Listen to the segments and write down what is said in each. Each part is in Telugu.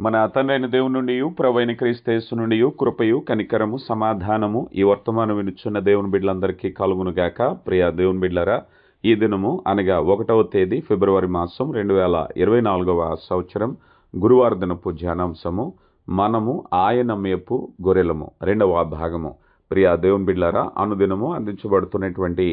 మన తండ్రైన దేవుని నుండి ప్రభువైన క్రీస్తు యేసు నుండి కృపయు కనికరము సమాధానము ఈ వర్తమానం వినుచున్న దేవుని బిడ్డలందరికీ కలుగునుగాక. ప్రియ దేవుని బిడ్డలారా, ఈ దినము అనగా 1వ తేదీ ఫిబ్రవరి మాసం 2024వ సంవత్సరం గురువార దినపు ధ్యానాంశము మనము ఆయన మేపు గొర్రెలము 2వ భాగము. ప్రియ దేవుని బిడ్డలారా, అనుదినము అందించబడుతున్నటువంటి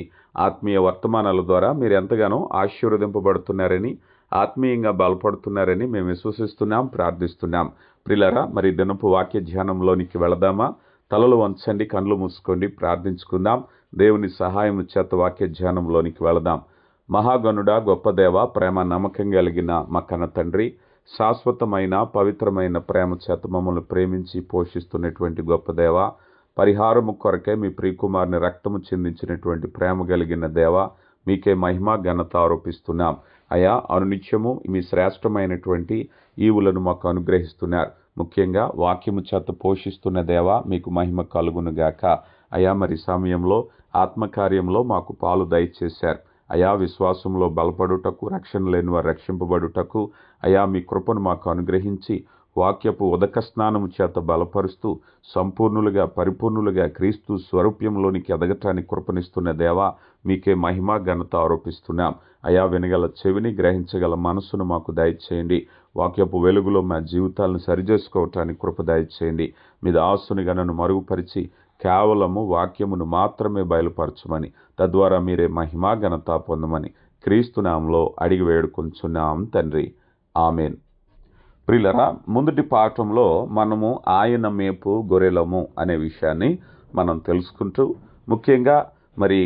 ఆత్మీయ వర్తమానాల ద్వారా మీరు ఎంతగానో ఆశీర్వదింపబడుతున్నారని, ఆత్మీయంగా బలపడుతున్నారని మేము విశ్వసిస్తున్నాం, ప్రార్థిస్తున్నాం. ప్రియులారా, మరి దినపు వాక్య ధ్యానంలోనికి వెళదామా? తలలు వంచండి, కళ్ళు మూసుకోండి, ప్రార్థించుకుందాం. దేవుని సహాయం చేత వాక్య ధ్యానంలోనికి వెళదాం. మహాగణుడా, గొప్ప దేవ, ప్రేమ నమ్మకం కలిగిన మా కన్న తండ్రి, శాశ్వతమైన పవిత్రమైన ప్రేమ చేత మమ్మల్ని ప్రేమించి పోషిస్తున్నటువంటి గొప్ప దేవ, పరిహారము కొరకే మీ ప్రియకుమారుని రక్తము చిందించినటువంటి ప్రేమ కలిగిన దేవ, మీకే మహిమ ఘనత ఆరోపిస్తున్నాం. అయా, అనునిత్యము మీ శ్రేష్టమైనటువంటి ఈవులను మాకు అనుగ్రహిస్తున్నారు. ముఖ్యంగా వాక్యము చేత పోషిస్తున్న దేవ, మీకు మహిమ కలుగునుగాక. అయా, మరి సమయంలో ఆత్మకార్యంలో మాకు పాలు దయచేశారు. అయా, విశ్వాసంలో బలపడుటకు, రక్షణ లేని వారు రక్షింపబడుటకు అయా మీ కృపను మాకు అనుగ్రహించి వాక్యపు ఉదక స్నానము చేత బలపరుస్తూ సంపూర్ణులుగా పరిపూర్ణులుగా క్రీస్తు స్వరూప్యంలోనికి ఎదగటానికి కృపనిస్తున్న దేవా, మీకే మహిమ ఘనత ఆరోపిస్తున్నాం. అయా, వినగల చెవిని, గ్రహించగల మనసును మాకు దయచేయండి. వాక్యపు వెలుగులో మా జీవితాలను సరిచేసుకోవటానికి కృప దయచేయండి. మీ దాసునిగా నన్ను మరుగుపరిచి కేవలము వాక్యమును మాత్రమే బయలుపరచమని, తద్వారా మీరే మహిమ ఘనత పొందమని క్రీస్తు నామములో అడిగి వేడుకొంచున్నాం తండ్రి, ఆమెన్. ప్రియులరా, ముందుటి పాఠంలో మనము ఆయన మేపు గొర్రెలము అనే విషయాన్ని మనం తెలుసుకుంటూ, ముఖ్యంగా మరి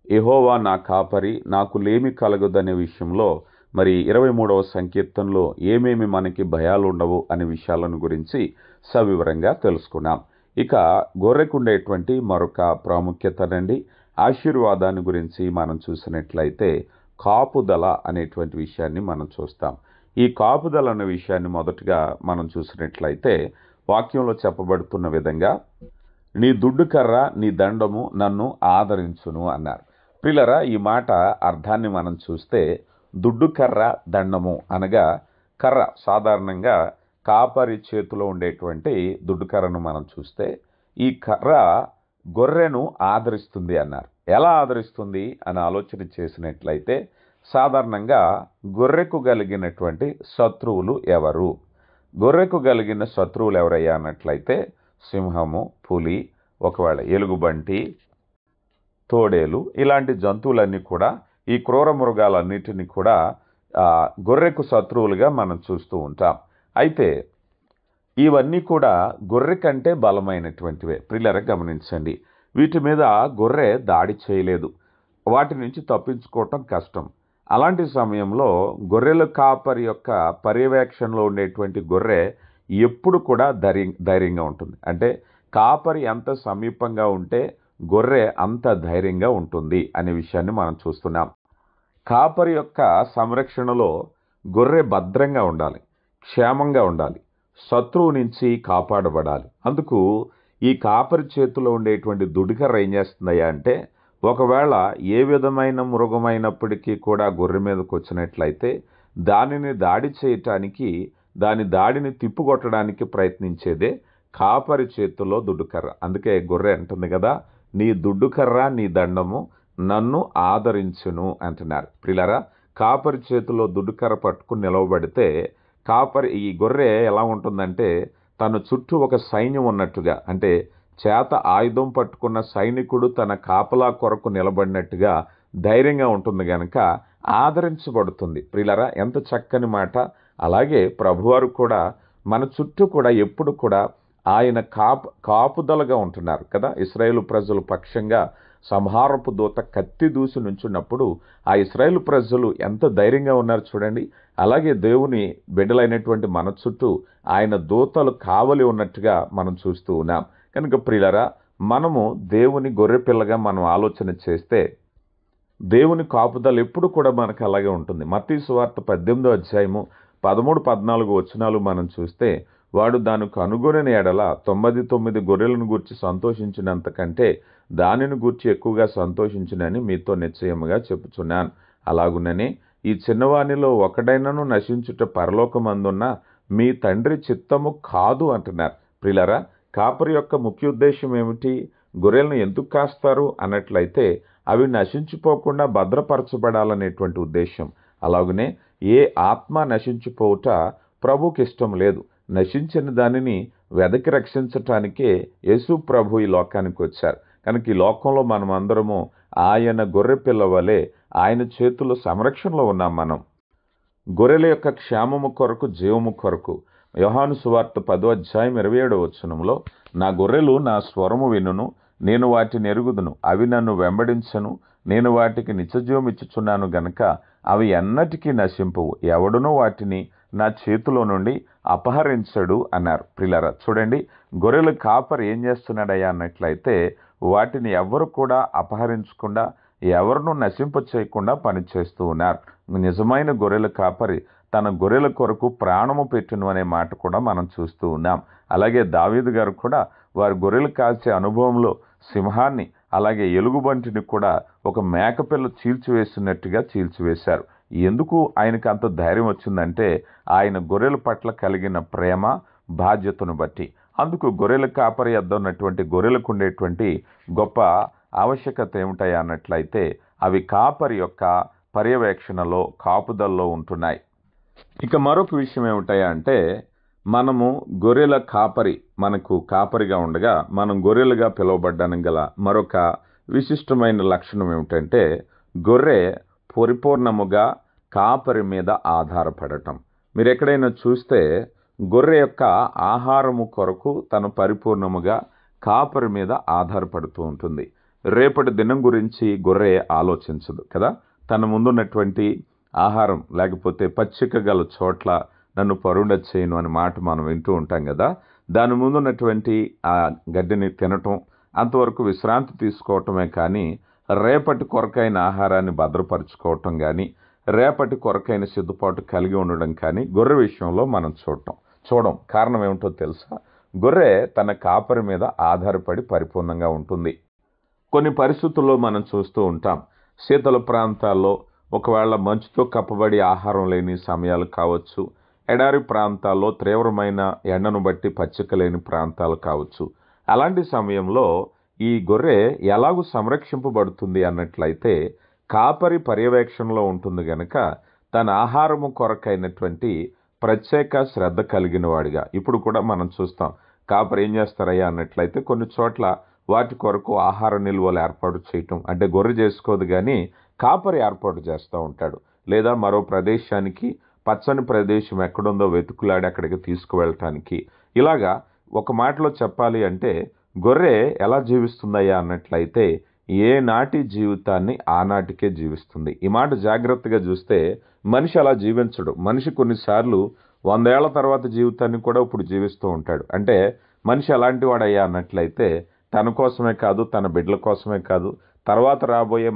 యెహోవా నా కాపరి, నాకు లేమి కలగదనే విషయంలో మరి 23వ సంకీర్తనలో ఏమేమి మనకి భయాలు ఉండవు అనే విషయాలను గురించి సవివరంగా తెలుసుకున్నాం. ఇక గొర్రెకుండేటువంటి మరొక ప్రాముఖ్యతనండి, ఆశీర్వాదాన్ని గురించి మనం చూసినట్లయితే కాపుదల అనేటువంటి విషయాన్ని మనం చూస్తాం. ఈ కాపుదల అనే విషయాన్ని మొదటగా మనం చూసినట్లయితే వాక్యంలో చెప్పబడుతున్న విధంగా, నీ దుడ్డు కర్ర, నీ దండము నన్ను ఆదరించును అన్నారు. ప్రియులరా, ఈ మాట అర్థాన్ని మనం చూస్తే దుడ్డు కర్ర, దండము అనగా కర్ర, సాధారణంగా కాపరి చేతిలో ఉండేటువంటి దుడ్డు కర్రను మనం చూస్తే ఈ కర్ర గొర్రెను ఆదరిస్తుంది అన్నారు. ఎలా ఆదరిస్తుంది అని ఆలోచన చేసినట్లయితే, సాధారణంగా గొర్రెకు కలిగినటువంటి శత్రువులు ఎవరు? గొర్రెకు కలిగిన శత్రువులు ఎవరయ్యా అన్నట్లయితే సింహము, పులి, ఒకవేళ ఎలుగుబంటి, తోడేలు, ఇలాంటి జంతువులన్నీ కూడా, ఈ క్రూర మృగాలన్నిటినీ కూడా గొర్రెకు శత్రువులుగా మనం చూస్తూ ఉంటాం. అయితే ఇవన్నీ కూడా గొర్రె కంటే బలమైనటువంటివే. ప్రియులారా, గమనించండి, వీటి మీద గొర్రె దాడి చేయలేదు, వాటి నుంచి తప్పించుకోవటం కష్టం. అలాంటి సమయంలో గొర్రెల కాపరి యొక్క పర్యవేక్షణలో ఉండేటువంటి గొర్రె ఎప్పుడు కూడా ధైర్యంగా ఉంటుంది. అంటే కాపరి ఎంత సమీపంగా ఉంటే గొర్రె అంత ధైర్యంగా ఉంటుంది అనే విషయాన్ని మనం చూస్తున్నాం. కాపరి యొక్క సంరక్షణలో గొర్రె భద్రంగా ఉండాలి, క్షేమంగా ఉండాలి, శత్రువు నుంచి కాపాడబడాలి. అందుకు ఈ కాపరి చేతిలో ఉండేటువంటి దుడికర్ర ఏం చేస్తుందయ్యా అంటే, ఒకవేళ ఏ విధమైన మృగమైనప్పటికీ కూడా గొర్రె మీదకి వచ్చినట్లయితే దానిని దాడి చేయటానికి, దాని దాడిని తిప్పుకొట్టడానికి ప్రయత్నించేదే కాపరి చేతిలో దుడ్డుకర్ర. అందుకే గొర్రె అంటుంది కదా, నీ దుడ్డుకర్ర, నీ దండము నన్ను ఆదరించును అంటున్నారు. ప్రియులారా, కాపరి చేతిలో దుడ్డుకర్ర పట్టుకుని నిలవబడితే ఈ గొర్రె ఎలా ఉంటుందంటే, తన చుట్టూ ఒక సైన్యం ఉన్నట్టుగా, అంటే చేత ఆయుధం పట్టుకున్న సైనికుడు తన కాపలా కొరకు నిలబడినట్టుగా ధైర్యంగా ఉంటుంది గనక ఆదరించబడుతుంది. ప్రియులారా, ఎంత చక్కని మాట. అలాగే ప్రభువారు కూడా మన చుట్టూ కూడా ఎప్పుడు కూడా ఆయన కాపుదలగా ఉంటున్నారు కదా. ఇశ్రాయేలు ప్రజలు పక్షంగా సంహారపు దూత కత్తి దూసి నుంచున్నప్పుడు ఆ ఇశ్రాయేలు ప్రజలు ఎంత ధైర్యంగా ఉన్నారు చూడండి. అలాగే దేవుని బిడ్డలైనటువంటి మన చుట్టూ ఆయన దూతలు కావలి ఉన్నట్టుగా మనం చూస్తూ ఉన్నాం. కనుక ప్రియులారా, మనము దేవుని గొర్రెపిల్లగా మనం ఆలోచన చేస్తే దేవుని కాపుదల ఎప్పుడు కూడా మనకు అలాగే ఉంటుంది. మత్తయి సువార్త 18వ అధ్యాయము 13-14 వచనాలు మనం చూస్తే, వాడు దానికి అనుగుణని ఎడల 99 గొర్రెలను గూర్చి సంతోషించినంత కంటే దానిని గూర్చి ఎక్కువగా సంతోషించునని మీతో నిశ్చయముగా చెప్పుచున్నాను. అలాగుననే ఈ చిన్నవానిలో ఒకడైనను నశించుట పరలోకమందున్న మీ తండ్రి చిత్తము కాదు అంటున్నారు. ప్రియులారా, కాపరి యొక్క ముఖ్య ఉద్దేశం ఏమిటి? గొర్రెలను ఎందుకు కాస్తారు అన్నట్లయితే అవి నశించిపోకుండా భద్రపరచబడాలనేటువంటి ఉద్దేశం. అలాగనే ఏ ఆత్మ నశించిపోవుట ప్రభుకి ఇష్టం లేదు. నశించిన దానిని వెదకి రక్షించటానికే యేసు ప్రభు ఈ లోకానికి వచ్చారు. కనుక ఈ లోకంలో మనం అందరము ఆయన గొర్రె పిల్ల వలె ఆయన చేతుల్లో సంరక్షణలో ఉన్నాం. మనం గొర్రెల యొక్క క్షేమము కొరకు, జీవము కొరకు యోహాను సువార్త 10:27 నా గొర్రెలు నా స్వరము వినును, నేను వాటిని ఎరుగుదును, అవి నన్ను వెంబడించను, నేను వాటికి నిత్యజీవం ఇచ్చుచున్నాను గనక అవి ఎన్నటికీ నశింపవు, ఎవడునూ వాటిని నా చేతిలో నుండి అపహరించడు అన్నారు. ప్రియులారా, చూడండి, గొర్రెల కాపరి ఏం చేస్తున్నాడయ్యా అన్నట్లయితే వాటిని ఎవరు కూడా అపహరించకుండా, ఎవరినూ నశింప చేయకుండా పనిచేస్తూ ఉన్నారు. నిజమైన గొర్రెల కాపరి తన గొర్రెల కొరకు ప్రాణము పెట్టును అనే మాట కూడా మనం చూస్తూ ఉన్నాం. అలాగే దావీదు గారు కూడా వారి గొర్రెలు కాల్చే అనుభవంలో సింహాన్ని, అలాగే ఎలుగుబంటిని కూడా ఒక మేకపిల్ల చీల్చివేసినట్టుగా చీల్చివేశారు. ఎందుకు ఆయనకు అంత ధైర్యం వచ్చిందంటే ఆయన గొర్రెల పట్ల కలిగిన ప్రేమ, బాధ్యతను బట్టి. అందుకు గొర్రెల కాపరి వద్ద ఉన్నటువంటి గొర్రెలకు ఉండేటువంటి గొప్ప ఆవశ్యకత ఏమిటాయి అన్నట్లయితే అవి కాపరి యొక్క పర్యవేక్షణలో, కాపుదల్లో ఉంటున్నాయి. ఇక మరొక విషయం ఏమిటాయా అంటే మనము గొర్రెల కాపరి, మనకు కాపరిగా ఉండగా మనం గొర్రెలుగా పిలువబడ్డానికి గల మరొక విశిష్టమైన లక్షణం ఏమిటంటే గొర్రె పరిపూర్ణముగా కాపరి మీద ఆధారపడటం. మీరు ఎక్కడైనా చూస్తే గొర్రె యొక్క ఆహారము కొరకు తను పరిపూర్ణముగా కాపరి మీద ఆధారపడుతూ ఉంటుంది. రేపటి దినం గురించి గొర్రె ఆలోచించదు కదా. తన ముందున్నటువంటి ఆహారం లేకపోతే పచ్చిక గల చోట్ల నన్ను పరుండ చేయను అనే మాట మనం వింటూ ఉంటాం కదా. దాని ముందున్నటువంటి ఆ గడ్డిని తినటం, అంతవరకు విశ్రాంతి తీసుకోవటమే కానీ రేపటి కొరకైన ఆహారాన్ని భద్రపరచుకోవటం కానీ, రేపటి కొరకైన సిద్ధపాటు కలిగి ఉండడం కానీ గొర్రె విషయంలో మనం చూడం. కారణం ఏమిటో తెలుసా? గొర్రె తన కాపరి మీద ఆధారపడి పరిపూర్ణంగా ఉంటుంది. కొన్ని పరిస్థితుల్లో మనం చూస్తూ ఉంటాం, శీతల ప్రాంతాల్లో ఒకవేళ మంచుతో కప్పబడి ఆహారం లేని సమయాలు కావచ్చు, ఎడారి ప్రాంతాల్లో తీవ్రమైన ఎండను బట్టి పచ్చిక లేని ప్రాంతాలు కావచ్చు. అలాంటి సమయంలో ఈ గొర్రె ఎలాగూ సంరక్షింపబడుతుంది అన్నట్లయితే కాపరి పర్యవేక్షణలో ఉంటుంది గనక తన ఆహారము కొరకైనటువంటి ప్రత్యేక శ్రద్ధ కలిగిన వాడిగా. ఇప్పుడు కూడా మనం చూస్తాం, కాపరి ఏం చేస్తారయ్యా అన్నట్లయితే కొన్ని చోట్ల వాటి కొరకు ఆహార నిల్వలు ఏర్పాటు చేయటం, అంటే గొర్రె చేసుకోదు కానీ కాపరి ఏర్పాటు చేస్తూ ఉంటాడు. లేదా మరో ప్రదేశానికి, పచ్చని ప్రదేశం ఎక్కడుందో వెతుకులాడి అక్కడికి తీసుకువెళ్ళటానికి. ఇలాగా ఒక మాటలో చెప్పాలి అంటే గొర్రె ఎలా జీవిస్తుందయ్యా అన్నట్లయితే ఏ నాటి జీవితాన్ని ఆనాటికే జీవిస్తుంది. ఈ మాట జాగ్రత్తగా చూస్తే మనిషి అలా జీవించడు. మనిషి కొన్నిసార్లు 100 ఏళ్ల తర్వాత జీవితాన్ని కూడా ఇప్పుడు జీవిస్తూ ఉంటాడు. అంటే మనిషి ఎలాంటి వాడయ్యా అన్నట్లయితే తన కోసమే కాదు, తన బిడ్డల కోసమే కాదు, తర్వాత రాబోయే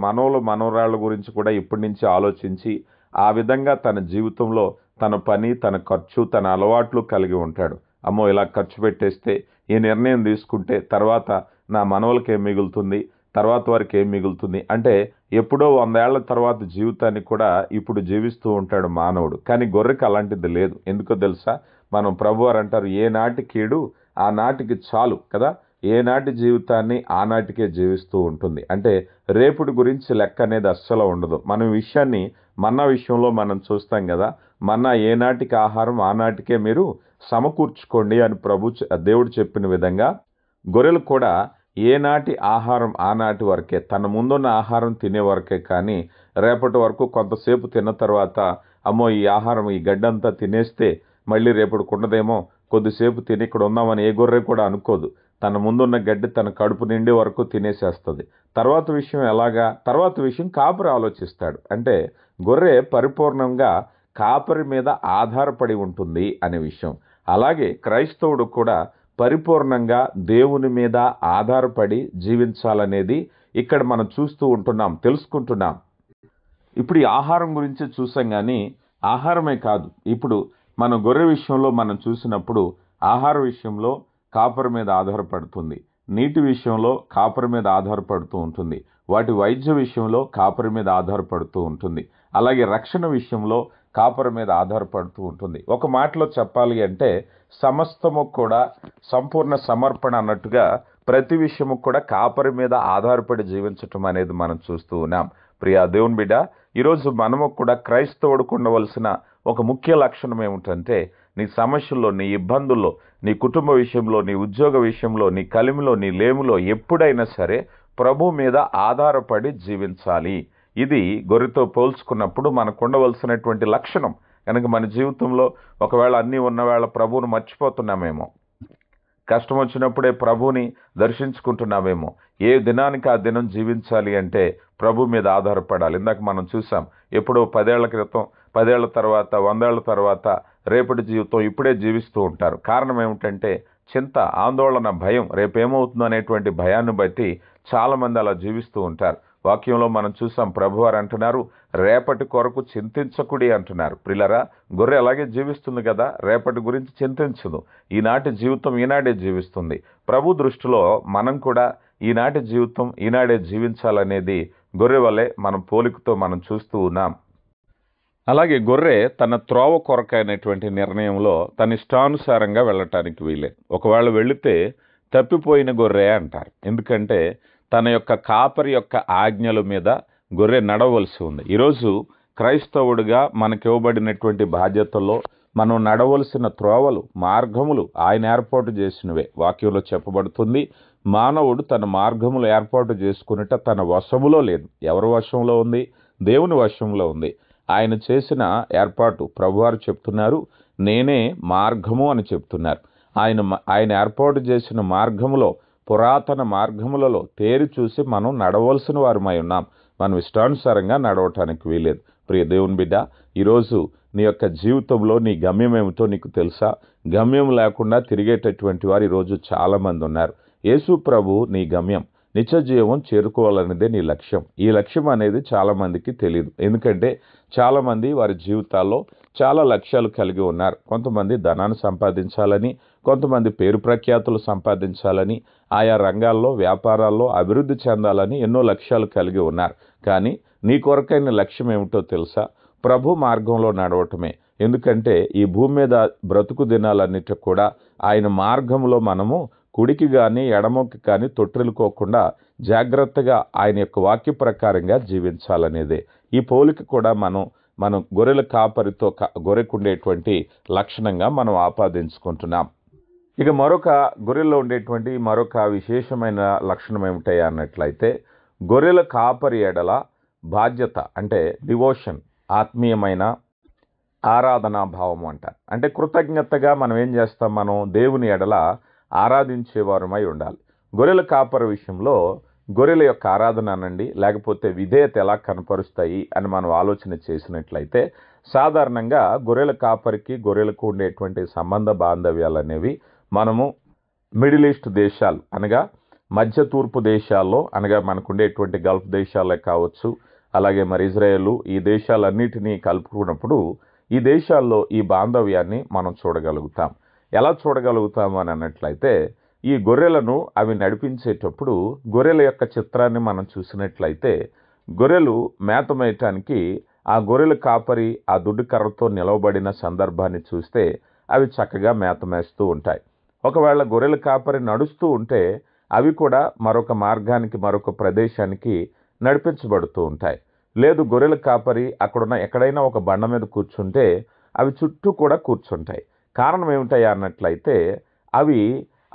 మనవరాళ్ళ గురించి కూడా ఇప్పటి నుంచి ఆలోచించి ఆ విధంగా తన జీవితంలో తన పని, తన ఖర్చు, తన అలవాట్లు కలిగి ఉంటాడు. అమ్మో, ఇలా ఖర్చు పెట్టేస్తే, ఈ నిర్ణయం తీసుకుంటే తర్వాత నా మనవలకి ఏం మిగులుతుంది, తర్వాత వారికి ఏం మిగులుతుంది అంటే ఎప్పుడో 100 ఏళ్ల తర్వాత జీవితాన్ని కూడా ఇప్పుడు జీవిస్తూ ఉంటాడు మానవుడు. కానీ గొర్రెకి అలాంటిది లేదు. ఎందుకో తెలుసా? మనం ప్రభువారు అంటారు, ఏ నాటి కీడు ఆ నాటికి చాలు కదా. ఏనాటి జీవితాన్ని ఆనాటికే జీవిస్తూ ఉంటుంది. అంటే రేపుటి గురించి లెక్క అనేది అస్సలు ఉండదు. మనం విషయాన్ని మన్నా విషయంలో మనం చూస్తాం కదా. మన్నా ఏనాటికి ఆహారం ఆనాటికే మీరు సమకూర్చుకోండి అని దేవుడు చెప్పిన విధంగా గొర్రెలు కూడా ఏనాటి ఆహారం ఆనాటి వరకే, తన ముందున్న ఆహారం తినే వరకే. కానీ రేపటి వరకు కొంతసేపు తిన్న తర్వాత అమ్మో ఈ ఆహారం, ఈ గడ్డంతా తినేస్తే మళ్ళీ రేపటికి ఉండదేమో, కొద్దిసేపు తిని ఇక్కడ ఉందామని ఏ గొర్రె కూడా అనుకోదు. తన ముందున్న గడ్డి తన కడుపు నిండే వరకు తినేసేస్తుంది. తర్వాత విషయం ఎలాగా? తర్వాత విషయం కాపరి ఆలోచిస్తాడు. అంటే గొర్రె పరిపూర్ణంగా కాపరి మీద ఆధారపడి ఉంటుంది అనే విషయం. అలాగే క్రైస్తవుడు కూడా పరిపూర్ణంగా దేవుని మీద ఆధారపడి జీవించాలనేది ఇక్కడ మనం చూస్తూ ఉంటున్నాం, తెలుసుకుంటున్నాం. ఇప్పుడు ఈ ఆహారం గురించి చూసాం కానీ ఆహారమే కాదు, ఇప్పుడు మన గొర్రె విషయంలో మనం చూసినప్పుడు ఆహార విషయంలో కాపరి మీద ఆధారపడుతుంది, నీటి విషయంలో కాపరి మీద ఆధారపడుతూ ఉంటుంది, వాటి వైద్య విషయంలో కాపరి మీద ఆధారపడుతూ ఉంటుంది, అలాగే రక్షణ విషయంలో కాపరి మీద ఆధారపడుతూ ఉంటుంది. ఒక మాటలో చెప్పాలి అంటే సమస్తము కూడా సంపూర్ణ సమర్పణ అన్నట్టుగా ప్రతి విషయము కూడా కాపరి మీద ఆధారపడి జీవించటం అనేది మనం చూస్తూ ఉన్నాం. ప్రియా దేవుని బిడ్డ, ఈరోజు మనము కూడా క్రైస్తవుడికి ఉండవలసిన ఒక ముఖ్య లక్షణం ఏమిటంటే నీ సమస్యల్లో, నీ ఇబ్బందుల్లో, నీ కుటుంబ విషయంలో, నీ ఉద్యోగ విషయంలో, నీ కలిమిలో, నీ లేములో ఎప్పుడైనా సరే ప్రభు మీద ఆధారపడి జీవించాలి. ఇది గొర్రెతో పోల్చుకున్నప్పుడు మనకు ఉండవలసినటువంటి లక్షణం. కనుక మన జీవితంలో ఒకవేళ అన్నీ ఉన్నవేళ ప్రభువును మర్చిపోతున్నామేమో, కష్టం వచ్చినప్పుడే ప్రభువుని దర్శించుకుంటున్నామేమో. ఏ దినానికి ఆ దినం జీవించాలి అంటే ప్రభు మీద ఆధారపడాలి. ఇందాక మనం చూసాం, ఎప్పుడో 10 ఏళ్ల క్రితం, 10 ఏళ్ల తర్వాత, 100 ఏళ్ల తర్వాత రేపటి జీవితం ఇప్పుడే జీవిస్తూ ఉంటారు. కారణం ఏమిటంటే చింత, ఆందోళన, భయం, రేపేమవుతుందో అనేటువంటి భయాన్ని బట్టి చాలామంది అలా జీవిస్తూ ఉంటారు. వాక్యంలో మనం చూసాం, ప్రభువారు అంటున్నారు, రేపటి కొరకు చింతించకుడి అంటున్నారు. ప్రిలరా, గొర్రె అలాగే జీవిస్తుంది కదా, రేపటి గురించి చింతించదు. ఈనాటి జీవితం ఈనాడే జీవిస్తుంది. ప్రభు దృష్టిలో మనం కూడా ఈనాటి జీవితం ఈనాడే జీవించాలనేది గొర్రె వలె మనం పోలికతో మనం చూస్తూ ఉన్నాం. అలాగే గొర్రె తన త్రోవ కొరకైనటువంటి నిర్ణయంలో తన ఇష్టానుసారంగా వెళ్ళటానికి వీలేదు. ఒకవేళ వెళితే తప్పిపోయిన గొర్రె అంటారు. ఎందుకంటే తన యొక్క కాపరి యొక్క ఆజ్ఞల మీద గొర్రె నడవలసి ఉంది. ఈరోజు క్రైస్తవుడిగా మనకి ఇవ్వబడినటువంటి బాధ్యతల్లో మనం నడవలసిన త్రోవలు, మార్గములు ఆయన ఏర్పాటు చేసినవే. వాక్యంలో చెప్పబడుతుంది, మానవుడు తన మార్గములు ఏర్పాటు చేసుకునేట తన వశములో లేదు. ఎవరి వశంలో ఉంది? దేవుని వశంలో ఉంది. ఆయన చేసిన ఏర్పాటు ప్రభువారు చెప్తున్నారు, నేనే మార్గము అని చెప్తున్నారు. ఆయన ఏర్పాటు చేసిన మార్గములో, పురాతన మార్గములలో తేరి చూసి మనం నడవలసిన వారమై ఉన్నాం. మనం ఇష్టానుసారంగా నడవటానికి వీలేదు. ప్రియ దేవుని బిడ్డ, ఈరోజు నీ యొక్క జీవితంలో నీ గమ్యం ఏమిటో నీకు తెలుసా? గమ్యం లేకుండా తిరిగేటటువంటి వారు ఈరోజు చాలామంది ఉన్నారు. యేసు ప్రభు నీ గమ్యం, నిత్య జీవం చేరుకోవాలనేదే నీ లక్ష్యం. ఈ లక్ష్యం అనేది చాలామందికి తెలియదు. ఎందుకంటే చాలామంది వారి జీవితాల్లో చాలా లక్ష్యాలు కలిగి ఉన్నారు. కొంతమంది ధనాన్ని సంపాదించాలని, కొంతమంది పేరు ప్రఖ్యాతులు సంపాదించాలని, ఆయా రంగాల్లో, వ్యాపారాల్లో అభివృద్ధి చెందాలని ఎన్నో లక్ష్యాలు కలిగి ఉన్నారు. కానీ నీ కొరకైన లక్ష్యం ఏమిటో తెలుసా? ప్రభు మార్గంలో నడవటమే. ఎందుకంటే ఈ భూమి మీద బ్రతుకు దినాలన్నిటి కూడా ఆయన మార్గంలో మనము కుడికి కానీ ఎడమకి కానీ తొట్టిల్లుకోకుండా జాగ్రత్తగా ఆయన యొక్క వాక్య ప్రకారంగా జీవించాలనేదే. ఈ పోలిక కూడా మనం గొర్రెల కాపరితో గొర్రెకుండేటువంటి లక్షణంగా మనం ఆపాదించుకుంటున్నాం. ఇక గొర్రెల్లో ఉండేటువంటి మరొక విశేషమైన లక్షణం ఏమిటయ్యా అన్నట్లయితే, గొర్రెల కాపరి ఎడల బాధ్యత అంటే డివోషన్, ఆత్మీయమైన ఆరాధనా భావం అంటారు. అంటే కృతజ్ఞతగా మనం ఏం చేస్తాం? మనం దేవుని ఎడల ఆరాధించేవారమై ఉండాలి. గొర్రెల కాపరి విషయంలో గొర్రెల యొక్క ఆరాధన అనండి, లేకపోతే విధేయత ఎలా కనపరుస్తాయి అని మనం ఆలోచన చేసినట్లయితే, సాధారణంగా గొర్రెల కాపరికి గొర్రెలకు ఉండేటువంటి సంబంధ బాంధవ్యాలు అనేవి మనము మిడిల్ ఈస్ట్ దేశాలు అనగా మధ్య తూర్పు దేశాల్లో అనగా మనకు ఉండేటువంటి గల్ఫ్ దేశాలే కావచ్చు, అలాగే మరి ఇజ్రాయేలు, ఈ దేశాలన్నిటినీ కలుపుకున్నప్పుడు ఈ దేశాల్లో ఈ బాంధవ్యాన్ని మనం చూడగలుగుతాం. ఎలా చూడగలుగుతాము అని అన్నట్లయితే, ఈ గొర్రెలను అవి నడిపించేటప్పుడు గొర్రెల యొక్క చిత్రాన్ని మనం చూసినట్లయితే, గొర్రెలు మేత మేయటానికి ఆ గొర్రెల కాపరి ఆ దుడ్డు కర్రతో నిలవబడిన సందర్భాన్ని చూస్తే అవి చక్కగా మేత మేస్తూ ఉంటాయి. ఒకవేళ గొర్రెల కాపరి నడుస్తూ ఉంటే అవి కూడా మరొక మార్గానికి, మరొక ప్రదేశానికి నడిపించబడుతూ ఉంటాయి. లేదు, గొర్రెల కాపరి అక్కడున్న ఎక్కడైనా ఒక బండ మీద కూర్చుంటే అవి చుట్టూ కూడా కూర్చుంటాయి. కారణం ఏమిటయ్యా అన్నట్లయితే, అవి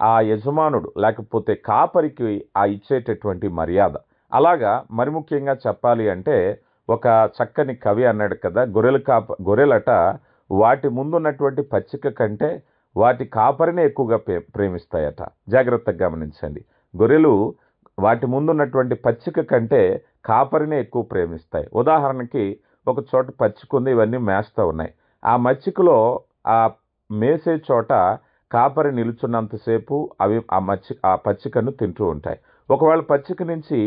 ఆ యజమానుడు లేకపోతే కాపరికి ఆ ఇచ్చేటటువంటి మర్యాద. అలాగా మరి ముఖ్యంగా చెప్పాలి అంటే, ఒక చక్కని కవి అన్నాడు కదా, గొర్రెలట వాటి ముందున్నటువంటి పచ్చిక కంటే వాటి కాపరినే ఎక్కువగా ప్రేమిస్తాయట. జాగ్రత్తగా గమనించండి. గొర్రెలు వాటి ముందున్నటువంటి పచ్చిక కంటే కాపరినే ఎక్కువ ప్రేమిస్తాయి. ఉదాహరణకి ఒక చోట పచ్చిక ఉంది, ఇవన్నీ మేస్తూ ఉన్నాయి. ఆ మచ్చికలో ఆ మేసే చోట కాపరి నిలుచున్నంతసేపు అవి ఆ పచ్చికను తింటూ ఉంటాయి. ఒకవేళ పచ్చిక నుంచి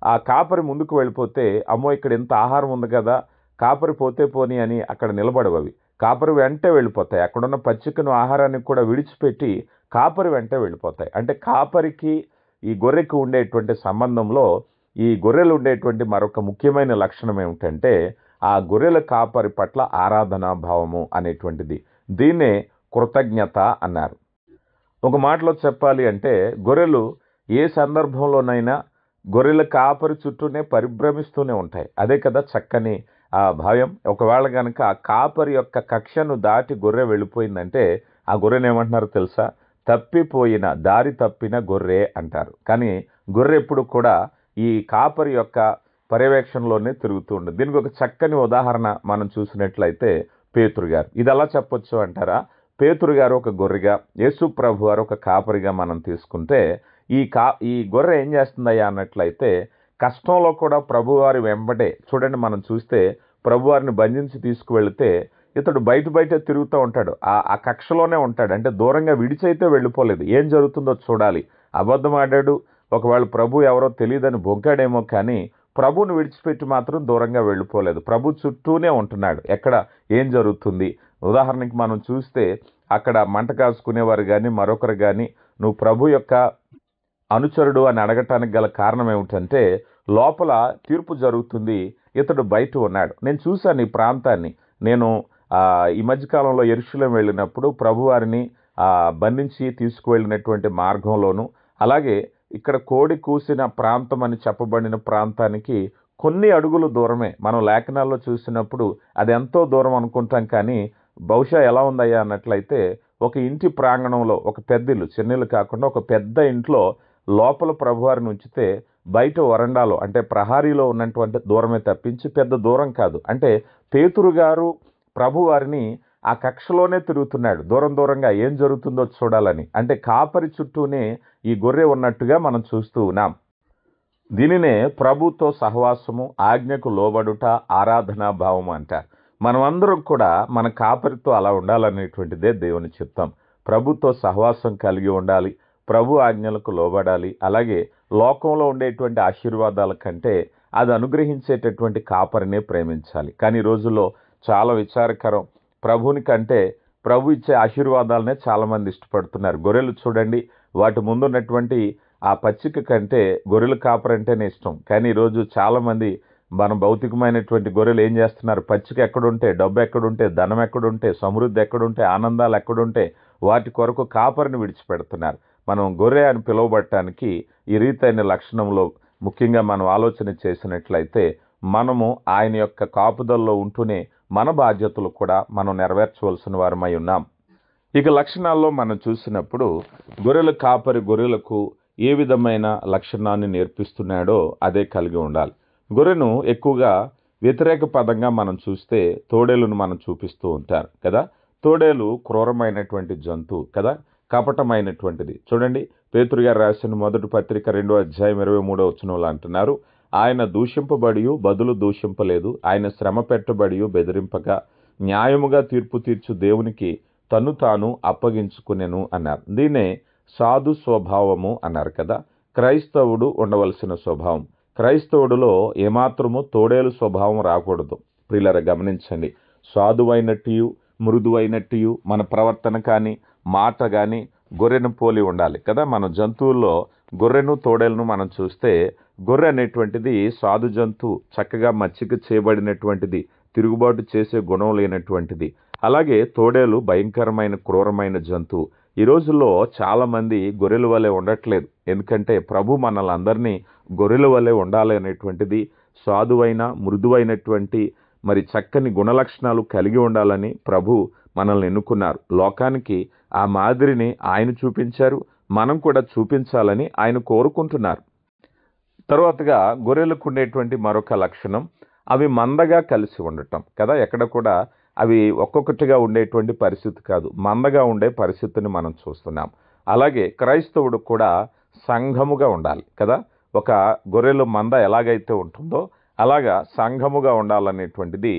ఆ కాపరి ముందుకు వెళ్ళిపోతే, అమ్మో ఇక్కడ ఇంత ఆహారం ఉంది కదా, కాపరి పోతే పోని అని అక్కడ నిలబడవు అవి. కాపరి వెంటే వెళ్ళిపోతాయి. అక్కడున్న పచ్చికను, ఆహారాన్ని కూడా విడిచిపెట్టి కాపరి వెంటే వెళ్ళిపోతాయి. అంటే కాపరికి ఈ గొర్రెకు ఉండేటువంటి సంబంధంలో ఈ గొర్రెలు ఉండేటువంటి మరొక ముఖ్యమైన లక్షణం ఏమిటంటే, ఆ గొర్రెల కాపరి పట్ల ఆరాధనా భావము అనేటువంటిది. దీన్నే కృతజ్ఞత అన్నారు. ఒక మాటలో చెప్పాలి అంటే గొర్రెలు ఏ సందర్భంలోనైనా గొర్రెల కాపరి చుట్టూనే పరిభ్రమిస్తూనే ఉంటాయి. అదే కదా చక్కని భావం. ఒకవేళ కనుక ఆ కాపరి యొక్క కక్షను దాటి గొర్రె వెళ్ళిపోయిందంటే ఆ గొర్రెని ఏమంటున్నారో తెలుసా? తప్పిపోయిన దారి తప్పిన గొర్రె అంటారు. కానీ గొర్రె ఎప్పుడు కూడా ఈ కాపరి యొక్క పర్యవేక్షణలోనే తిరుగుతూ ఉండదు. దీనికి ఒక చక్కని ఉదాహరణ మనం చూసినట్లయితే పేతురు గారు. ఇది ఎలా చెప్పొచ్చు అంటారా? పేతురు గారు ఒక గొర్రెగా, యేసు ప్రభు వారు ఒక కాపరిగా మనం తీసుకుంటే ఈ గొర్రె ఏం చేస్తుందయ్యా అన్నట్లయితే కష్టంలో కూడా ప్రభువారి వెంబడే చూడండి. మనం చూస్తే ప్రభువారిని బంధించి తీసుకువెళితే ఇతడు బయటే తిరుగుతూ ఉంటాడు. ఆ కక్షలోనే ఉంటాడు. అంటే దూరంగా విడిచైతే వెళ్ళిపోలేదు. ఏం జరుగుతుందో చూడాలి. అబద్ధం ఆడాడు, ఒకవేళ ప్రభు ఎవరో తెలియదని బొంకాడేమో, కానీ ప్రభుని విడిచిపెట్టి మాత్రం దూరంగా వెళ్ళిపోలేదు. ప్రభు చుట్టూనే ఉంటున్నాడు. ఎక్కడ ఏం జరుగుతుంది? ఉదాహరణకి మనం చూస్తే అక్కడ మంట కాసుకునేవారు కానీ మరొకరు కానీ నువ్వు ప్రభు యొక్క అనుచరుడు అని అడగటానికి గల కారణం ఏమిటంటే లోపల తీర్పు జరుగుతుంది, ఇతడు బయట ఉన్నాడు. నేను చూశాను ఈ ప్రాంతాన్ని. నేను ఈ మధ్యకాలంలో యెరూషలేం వెళ్ళినప్పుడు ప్రభువారిని బంధించి తీసుకువెళ్ళినటువంటి మార్గంలోను, అలాగే ఇక్కడ కోడి కూసిన ప్రాంతం అని చెప్పబడిన ప్రాంతానికి కొన్ని అడుగులు దూరమే. మనం లేఖనాల్లో చూసినప్పుడు అది ఎంతో దూరం అనుకుంటాం, కానీ బహుశా ఎలా ఉందయ్యా అన్నట్లయితే ఒక ఇంటి ప్రాంగణంలో ఒక పెద్ద ఇల్లు, చిన్నిల్లు కాకుండా ఒక పెద్ద ఇంట్లో లోపల ప్రభువారిని ఉంచితే బయట వరండాలో అంటే ప్రహారీలో ఉన్నటువంటి దూరమే తప్పించి పెద్ద దూరం కాదు. అంటే పేతురు గారు ప్రభువారిని ఆ కక్షలోనే తిరుగుతున్నాడు, దూరంగా ఏం జరుగుతుందో చూడాలని. అంటే కాపరి చుట్టూనే ఈ గొర్రె ఉన్నట్టుగా మనం చూస్తూ ఉన్నాం. దీనినే ప్రభుతో సహవాసము, ఆజ్ఞకు లోబడుట, ఆరాధనా భావము అంటారు. మనమందరం కూడా మన కాపరితో అలా ఉండాలనేటువంటిదే దేవుని చిత్తం. ప్రభుతో సహవాసం కలిగి ఉండాలి, ప్రభు ఆజ్ఞలకు లోబడాలి. అలాగే లోకంలో ఉండేటువంటి ఆశీర్వాదాల కంటే అది అనుగ్రహించేటటువంటి కాపరినే ప్రేమించాలి. కానీ ఈ రోజుల్లో చాలా విచారకరం, ప్రభుని కంటే ప్రభు ఇచ్చే ఆశీర్వాదాలనే చాలామంది ఇష్టపడుతున్నారు. గొర్రెలు చూడండి, వాటి ముందున్నటువంటి ఆ పచ్చిక కంటే గొర్రెల కాపరంటేనే ఇష్టం. కానీ ఈరోజు చాలామంది మన భౌతికమైనటువంటి గొర్రెలు ఏం చేస్తున్నారు? పచ్చిక ఎక్కడుంటే, డబ్బు ఎక్కడుంటే, ధనం ఎక్కడుంటే, సమృద్ధి ఎక్కడుంటే, ఆనందాలు ఎక్కడుంటే వాటి కొరకు కాపరిని విడిచిపెడుతున్నారు. మనం గొర్రె అని పిలువబడటానికి ఈ రీతైన లక్షణంలో ముఖ్యంగా మనం ఆలోచన చేసినట్లయితే మనము ఆయన యొక్క కాపుదల్లో ఉంటూనే మన బాధ్యతలు కూడా మనం నెరవేర్చవలసిన వారమై ఉన్నాం. ఇక లక్షణాల్లో మనం చూసినప్పుడు గొర్రెల కాపరి గొర్రెలకు ఏ విధమైన లక్షణాన్ని నేర్పిస్తున్నాడో అదే కలిగి ఉండాలి. గొర్రెను ఎక్కువగా వ్యతిరేక పదంగా మనం చూస్తే తోడేలును మనం చూపిస్తూ ఉంటారు కదా. తోడేలు క్రూరమైనటువంటి జంతువు కదా, కపటమైనటువంటిది. చూడండి, పేతురు గారు రాసిన మొదటి పత్రిక 2వ అధ్యాయం 23వ వచనంలో అంటున్నారు, ఆయన దూషింపబడి బదులు దూషింపలేదు, ఆయన శ్రమ పెట్టబడి బెదిరింపక న్యాయముగా తీర్పు తీర్చు దేవునికి తను తాను అప్పగించుకునేను అన్నారు. దీన్నే సాధు స్వభావము అన్నారు కదా. క్రైస్తవుడు ఉండవలసిన స్వభావం. క్రైస్తవుడిలో ఏమాత్రము తోడేలు స్వభావం రాకూడదు. ప్రియులారా గమనించండి, సాధువైనట్టు మృదువైనట్టు మన ప్రవర్తన కానీ మాట కానీ గొర్రెను పోలి ఉండాలి కదా. మన జంతువుల్లో గొర్రెను తోడేలను మనం చూస్తే గొర్రె అనేటువంటిది సాధు జంతువు, చక్కగా మచ్చిక చేయబడినటువంటిది, తిరుగుబాటు చేసే గుణం లేనటువంటిది. అలాగే తోడేలు భయంకరమైన క్రూరమైన జంతువు. ఈ రోజుల్లో చాలామంది గొర్రెల వలె ఉండట్లేదు. ఎందుకంటే ప్రభు మనల్ని అందరినీ గొర్రెల వలె ఉండాలి అనేటువంటిది, సాధువైన మృదువైనటువంటి మరి చక్కని గుణలక్షణాలు కలిగి ఉండాలని ప్రభు మనల్ని ఎన్నుకున్నారు. లోకానికి ఆ మాదిరిని ఆయన చూపించారు, మనం కూడా చూపించాలని ఆయన కోరుకుంటున్నారు. తరువాతగా గొర్రెలకు ఉండేటువంటి మరొక లక్షణం, అవి మందగా కలిసి ఉండటం కదా. ఎక్కడ కూడా అవి ఒక్కొక్కటిగా ఉండేటువంటి పరిస్థితి కాదు, మందగా ఉండే పరిస్థితిని మనం చూస్తున్నాం. అలాగే క్రైస్తవుడు కూడా సంఘముగా ఉండాలి కదా. ఒక గొర్రెలు మంద ఎలాగైతే ఉంటుందో అలాగా సంఘముగా ఉండాలనేటువంటిది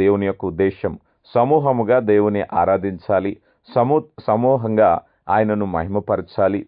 దేవుని యొక్క ఉద్దేశం. సమూహముగా దేవుని ఆరాధించాలి, సమూహంగా ఆయనను మహిమపరచాలి.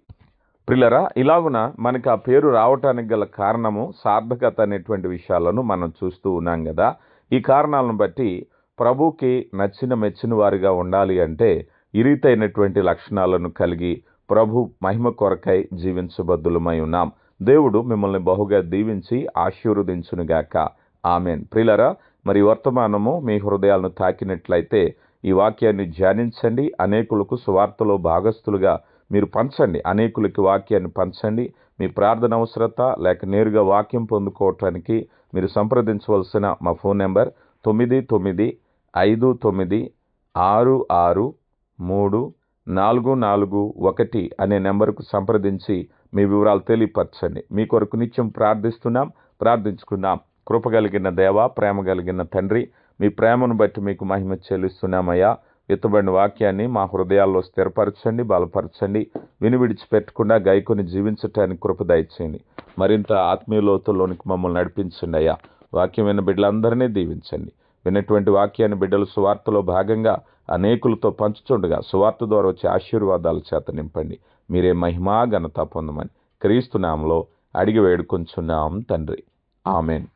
ప్రియులారా, ఇలాగున మనకి ఆ పేరు రావటానికి గల కారణము సార్థకత అనేటువంటి విషయాలను మనం చూస్తూ ఉన్నాం కదా. ఈ కారణాలను బట్టి ప్రభుకి నచ్చిన మెచ్చిన వారిగా ఉండాలి అంటే ఈ రీతైనటువంటి లక్షణాలను కలిగి ప్రభు మహిమ కొరకై జీవించబద్దులమై ఉన్నాం. దేవుడు మిమ్మల్ని బహుగా దీవించి ఆశీర్వదించునుగాక. ఆమెన్. ప్రియులారా, మరి వర్తమానము మీ హృదయాలను తాకినట్లయితే ఈ వాక్యాన్ని ధ్యానించండి, అనేకులకు సువార్తలో భాగస్థులుగా మీరు పంచండి, అనేకులకి వాక్యాన్ని పంచండి. మీ ప్రార్థన అవసరత లేక నేరుగా వాక్యం పొందుకోవటానికి మీరు సంప్రదించవలసిన మా ఫోన్ నెంబర్ 995956634441 అనే నెంబర్కు సంప్రదించి మీ వివరాలు తెలియపరచండి. మీ కొరకు నిత్యం ప్రార్థించుకుందాం. కృపగలిగిన దేవ, ప్రేమ కలిగిన తండ్రి, మీ ప్రేమను బట్టి మీకు మహిమ చెల్లిస్తున్నామయ్యా. విత్తబడిన వాక్యాన్ని మా హృదయాల్లో స్థిరపరచండి, బలపరచండి. విడిచిపెట్టకుండా గైకొని జీవించటానికి కృప దయచేయండి. మరింత ఆత్మీయ లోతుల్లోనికి మమ్మల్ని నడిపించండి అయ్యా. వాక్యం విన్న బిడ్డలందరినీ దీవించండి. విన్నటువంటి వాక్యాన్ని బిడ్డలు సువార్తలో భాగంగా అనేకులతో పంచుతుండగా సువార్త ద్వారా వచ్చే ఆశీర్వాదాల చేత నింపండి. మీరే మహిమా ఘనత పొందమని క్రీస్తు నామములో అడిగి వేడుకొంచున్నాం తండ్రి. ఆమెన్.